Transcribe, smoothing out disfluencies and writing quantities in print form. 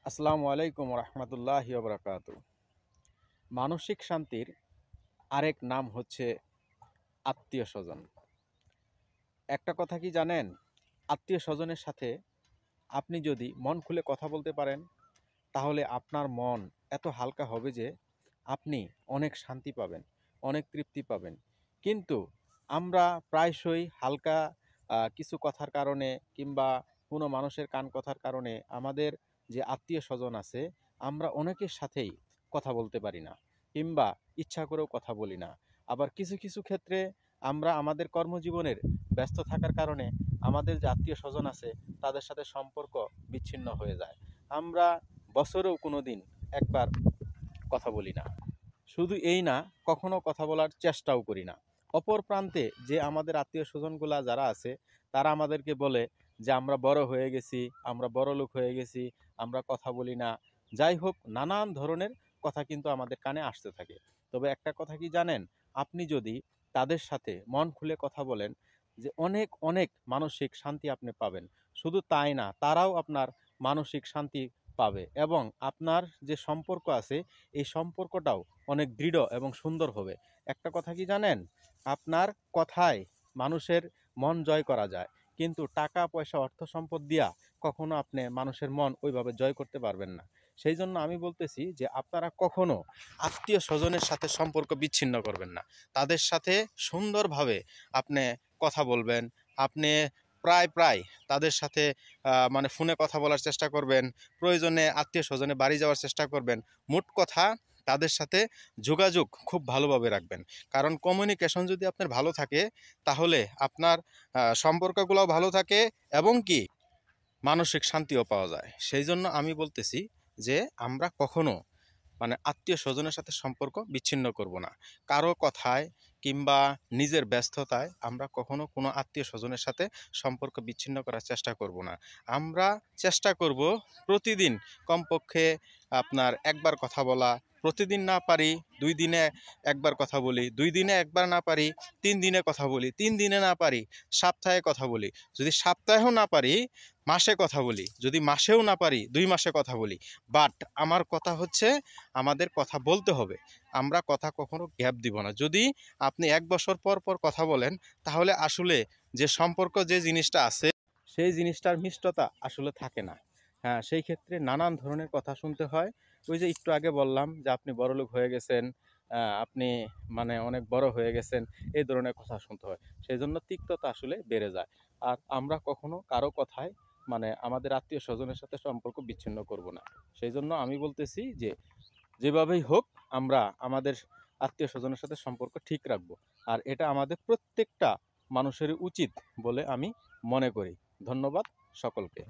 আসসালামু আলাইকুম রহমতুল্লাহি ওবরাকাতু। মানসিক শান্তির আরেক নাম হচ্ছে আত্মীয় স্বজন। একটা কথা কি জানেন, আত্মীয় স্বজনের সাথে আপনি যদি মন খুলে কথা বলতে পারেন তাহলে আপনার মন এত হালকা হবে যে আপনি অনেক শান্তি পাবেন, অনেক তৃপ্তি পাবেন। কিন্তু আমরা প্রায়শই হালকা কিছু কথার কারণে কিংবা কোনো মানুষের কান কথার কারণে আমাদের যে আত্মীয় স্বজন আছে আমরা অনেকের সাথেই কথা বলতে পারি না কিংবা ইচ্ছা করেও কথা বলি না। আবার কিছু কিছু ক্ষেত্রে আমরা আমাদের কর্মজীবনের ব্যস্ত থাকার কারণে আমাদের যে আত্মীয় স্বজন আছে তাদের সাথে সম্পর্ক বিচ্ছিন্ন হয়ে যায়। আমরা বছরেও কোনো দিন একবার কথা বলি না। শুধু এই না, কখনো কথা বলার চেষ্টাও করি না। অপর প্রান্তে যে আমাদের আত্মীয় স্বজনগুলা যারা আছে তারা আমাদেরকে বলে যে আমরা বড় হয়ে গেছি, আমরা বড় লোক হয়ে গেছি, আমরা কথা বলি না। যাই হোক, নানান ধরনের কথা কিন্তু আমাদের কানে আসতে থাকে। তবে একটা কথা কি জানেন, আপনি যদি তাদের সাথে মন খুলে কথা বলেন যে অনেক অনেক মানসিক শান্তি আপনি পাবেন। শুধু তাই না, তারাও আপনার মানসিক শান্তি পাবে এবং আপনার যে সম্পর্ক আছে এই সম্পর্কটাও অনেক দৃঢ় এবং সুন্দর হবে। একটা কথা কি জানেন, আপনার কথায় মানুষের মন জয় করা যায়, কিন্তু টাকা পয়সা অর্থ সম্পদ দিয়া কখনো আপনি মানুষের মন ওইভাবে জয় করতে পারবেন না। সেই জন্য আমি বলতেছি যে আপনারা কখনো আত্মীয় স্বজনের সাথে সম্পর্ক বিচ্ছিন্ন করবেন না। তাদের সাথে সুন্দরভাবে আপনি কথা বলবেন। আপনি প্রায় প্রায় তাদের সাথে মানে ফোনে কথা বলার চেষ্টা করবেন। প্রয়োজনে আত্মীয় স্বজনে বাড়ি যাওয়ার চেষ্টা করবেন। মোট কথা, তাদের সাথে যোগাযোগ খুব ভালোভাবে রাখবেন। কারণ কমিউনিকেশন যদি আপনার ভালো থাকে তাহলে আপনার সম্পর্কগুলোও ভালো থাকে এবং কি মানসিক শান্তিও পাওয়া যায়। সেই জন্য আমি বলতেছি যে আমরা কখনো মানে আত্মীয় স্বজনের সাথে সম্পর্ক বিচ্ছিন্ন করব না। কারো কথায় কিংবা নিজের ব্যস্ততায় আমরা কখনো কোনো আত্মীয় স্বজনের সাথে সম্পর্ক বিচ্ছিন্ন করার চেষ্টা করব না। আমরা চেষ্টা করব প্রতিদিন কমপক্ষে আপনার একবার কথা বলা। প্রতিদিন না পারি 2 দিনে একবার কথা বলি, 2 দিনে একবার না পারি 3 দিনে কথা বলি, 3 দিনে না পারি সপ্তাহে কথা বলি, যদি সপ্তাহেও না পারি মাসে কথা বলি, যদি মাসেও না পারি 2 মাসে কথা বলি। বাট আমার কথা হচ্ছে আমাদের কথা বলতে হবে। আমরা কথা কখনো গ্যাপ দিব না। যদি আপনি 1 বছর পর পর কথা বলেন তাহলে আসলে যে সম্পর্ক যে জিনিসটা আছে সেই জিনিসটার মিষ্টতা আসলে থাকে না। হ্যাঁ, সেই ক্ষেত্রে নানান ধরনের কথা শুনতে হয়। ওই যে একটু আগে বললাম যে আপনি বড়লোক হয়ে গেছেন, আপনি মানে অনেক বড় হয়ে গেছেন, এই ধরনের কথা শুনতে হয়। সেই জন্য তিক্ততা আসলে বেড়ে যায়। আর আমরা কখনো কারো কথায় মানে আমাদের আত্মীয় স্বজনের সাথে সম্পর্ক বিচ্ছিন্ন করব না। সেই জন্য আমি বলতেছি যে যেভাবেই হোক আমরা আমাদের আত্মীয় স্বজনের সাথে সম্পর্ক ঠিক রাখবো। আর এটা আমাদের প্রত্যেকটা মানুষেরই উচিত বলে আমি মনে করি। ধন্যবাদ সকলকে।